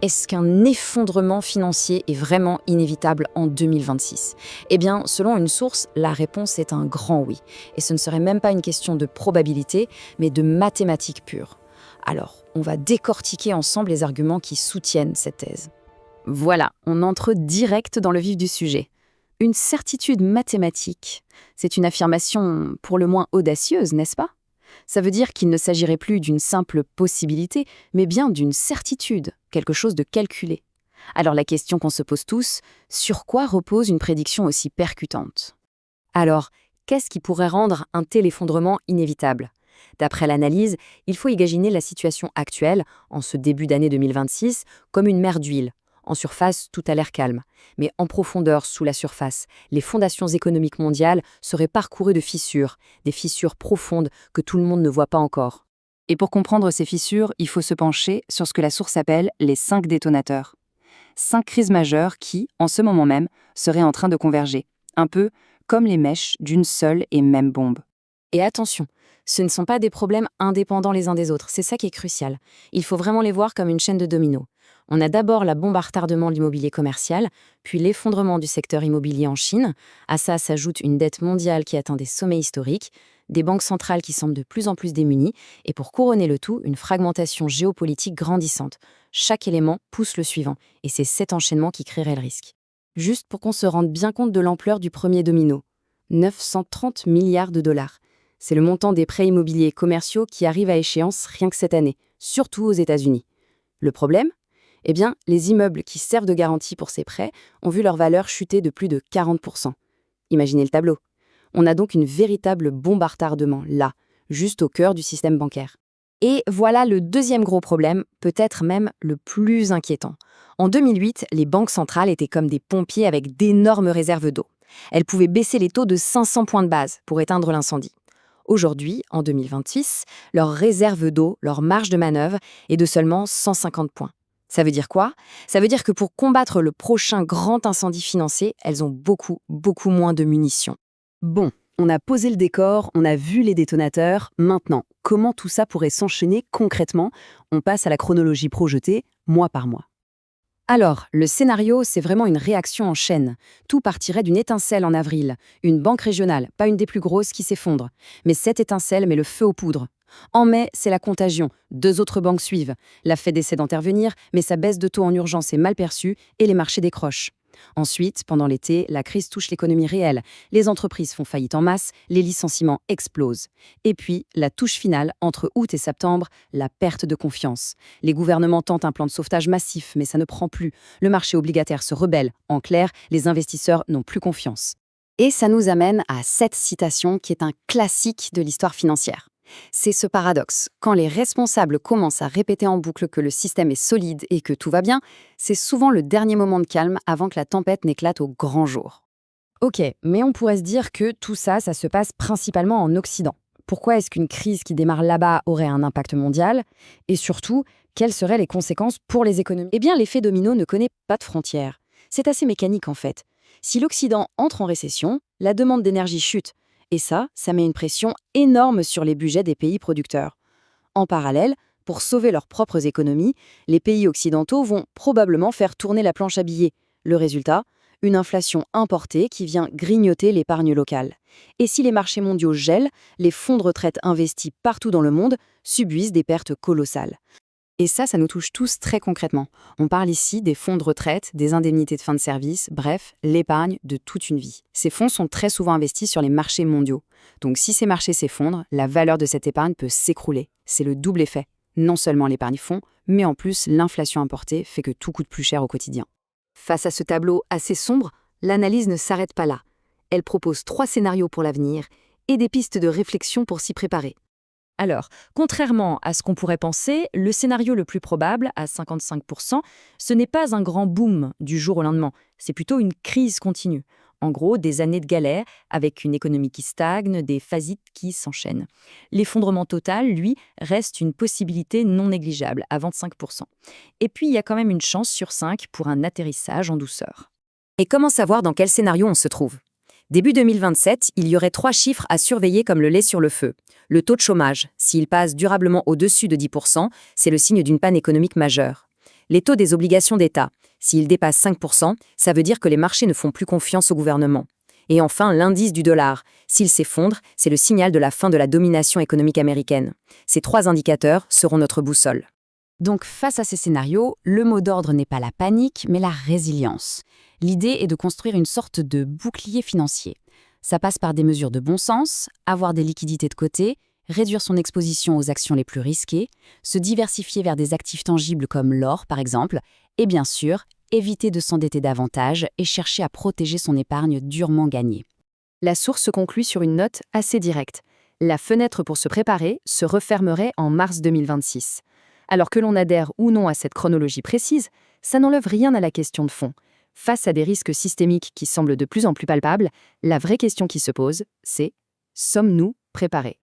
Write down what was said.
Est-ce qu'un effondrement financier est vraiment inévitable en 2026? Eh bien, selon une source, la réponse est un grand oui. Et ce ne serait même pas une question de probabilité, mais de mathématiques pures. Alors, on va décortiquer ensemble les arguments qui soutiennent cette thèse. Voilà, on entre direct dans le vif du sujet. Une certitude mathématique, c'est une affirmation pour le moins audacieuse, n'est-ce pas? Ça veut dire qu'il ne s'agirait plus d'une simple possibilité, mais bien d'une certitude, quelque chose de calculé. Alors la question qu'on se pose tous, sur quoi repose une prédiction aussi percutante? Alors, qu'est-ce qui pourrait rendre un tel effondrement inévitable? D'après l'analyse, il faut imaginer la situation actuelle, en ce début d'année 2026, comme une mer d'huile. En surface, tout a l'air calme. Mais en profondeur, sous la surface, les fondations économiques mondiales seraient parcourues de fissures, des fissures profondes que tout le monde ne voit pas encore. Et pour comprendre ces fissures, il faut se pencher sur ce que la source appelle les 5 détonateurs. 5 crises majeures qui, en ce moment même, seraient en train de converger, un peu comme les mèches d'une seule et même bombe. Et attention, ce ne sont pas des problèmes indépendants les uns des autres, c'est ça qui est crucial. Il faut vraiment les voir comme une chaîne de dominos. On a d'abord la bombe à retardement de l'immobilier commercial, puis l'effondrement du secteur immobilier en Chine. À ça s'ajoute une dette mondiale qui atteint des sommets historiques, des banques centrales qui semblent de plus en plus démunies, et pour couronner le tout, une fragmentation géopolitique grandissante. Chaque élément pousse le suivant, et c'est cet enchaînement qui créerait le risque. Juste pour qu'on se rende bien compte de l'ampleur du premier domino. 930 milliards de dollars. C'est le montant des prêts immobiliers commerciaux qui arrivent à échéance rien que cette année, surtout aux États-Unis. Le problème? Eh bien, les immeubles qui servent de garantie pour ces prêts ont vu leur valeur chuter de plus de 40%. Imaginez le tableau. On a donc une véritable bombe à retardement, là, juste au cœur du système bancaire. Et voilà le deuxième gros problème, peut-être même le plus inquiétant. En 2008, les banques centrales étaient comme des pompiers avec d'énormes réserves d'eau. Elles pouvaient baisser les taux de 500 points de base pour éteindre l'incendie. Aujourd'hui, en 2026, leur réserve d'eau, leur marge de manœuvre, est de seulement 150 points. Ça veut dire quoi? Ça veut dire que pour combattre le prochain grand incendie financier, elles ont beaucoup moins de munitions. Bon, on a posé le décor, on a vu les détonateurs. Maintenant, comment tout ça pourrait s'enchaîner concrètement? On passe à la chronologie projetée, mois par mois. Alors, le scénario, c'est vraiment une réaction en chaîne. Tout partirait d'une étincelle en avril. Une banque régionale, pas une des plus grosses, qui s'effondre. Mais cette étincelle met le feu aux poudres. En mai, c'est la contagion. 2 autres banques suivent. La Fed essaie d'intervenir, mais sa baisse de taux en urgence est mal perçue et les marchés décrochent. Ensuite, pendant l'été, la crise touche l'économie réelle. Les entreprises font faillite en masse, les licenciements explosent. Et puis, la touche finale, entre août et septembre, la perte de confiance. Les gouvernements tentent un plan de sauvetage massif, mais ça ne prend plus. Le marché obligataire se rebelle. En clair, les investisseurs n'ont plus confiance. Et ça nous amène à cette citation qui est un classique de l'histoire financière. C'est ce paradoxe. Quand les responsables commencent à répéter en boucle que le système est solide et que tout va bien, c'est souvent le dernier moment de calme avant que la tempête n'éclate au grand jour. Ok, mais on pourrait se dire que tout ça, ça se passe principalement en Occident. Pourquoi est-ce qu'une crise qui démarre là-bas aurait un impact mondial? Et surtout, quelles seraient les conséquences pour les économies? Eh bien, l'effet domino ne connaît pas de frontières. C'est assez mécanique en fait. Si l'Occident entre en récession, la demande d'énergie chute. Et ça met une pression énorme sur les budgets des pays producteurs. En parallèle, pour sauver leurs propres économies, les pays occidentaux vont probablement faire tourner la planche à billets. Le résultat? Une inflation importée qui vient grignoter l'épargne locale. Et si les marchés mondiaux gèlent, les fonds de retraite investis partout dans le monde subissent des pertes colossales. Et ça nous touche tous très concrètement. On parle ici des fonds de retraite, des indemnités de fin de service, bref, l'épargne de toute une vie. Ces fonds sont très souvent investis sur les marchés mondiaux. Donc si ces marchés s'effondrent, la valeur de cette épargne peut s'écrouler. C'est le double effet. Non seulement l'épargne fond, mais en plus l'inflation importée fait que tout coûte plus cher au quotidien. Face à ce tableau assez sombre, l'analyse ne s'arrête pas là. Elle propose 3 scénarios pour l'avenir et des pistes de réflexion pour s'y préparer. Alors, contrairement à ce qu'on pourrait penser, le scénario le plus probable, à 55%, ce n'est pas un grand boom du jour au lendemain, c'est plutôt une crise continue. En gros, des années de galère, avec une économie qui stagne, des phases qui s'enchaînent. L'effondrement total, lui, reste une possibilité non négligeable, à 25%. Et puis, il y a quand même une chance sur 5 pour un atterrissage en douceur. Et comment savoir dans quel scénario on se trouve? Début 2027, il y aurait 3 chiffres à surveiller comme le lait sur le feu. Le taux de chômage, s'il passe durablement au-dessus de 10%, c'est le signe d'une panne économique majeure. Les taux des obligations d'État. S'ils dépassent 5%, ça veut dire que les marchés ne font plus confiance au gouvernement. Et enfin, l'indice du dollar. S'il s'effondre, c'est le signal de la fin de la domination économique américaine. Ces 3 indicateurs seront notre boussole. Donc face à ces scénarios, le mot d'ordre n'est pas la panique, mais la résilience. L'idée est de construire une sorte de bouclier financier. Ça passe par des mesures de bon sens, avoir des liquidités de côté, réduire son exposition aux actions les plus risquées, se diversifier vers des actifs tangibles comme l'or par exemple, et bien sûr, éviter de s'endetter davantage et chercher à protéger son épargne durement gagnée. La source conclut sur une note assez directe. La fenêtre pour se préparer se refermerait en mars 2026. Alors que l'on adhère ou non à cette chronologie précise, ça n'enlève rien à la question de fond. Face à des risques systémiques qui semblent de plus en plus palpables, la vraie question qui se pose, c'est: sommes-nous préparés ?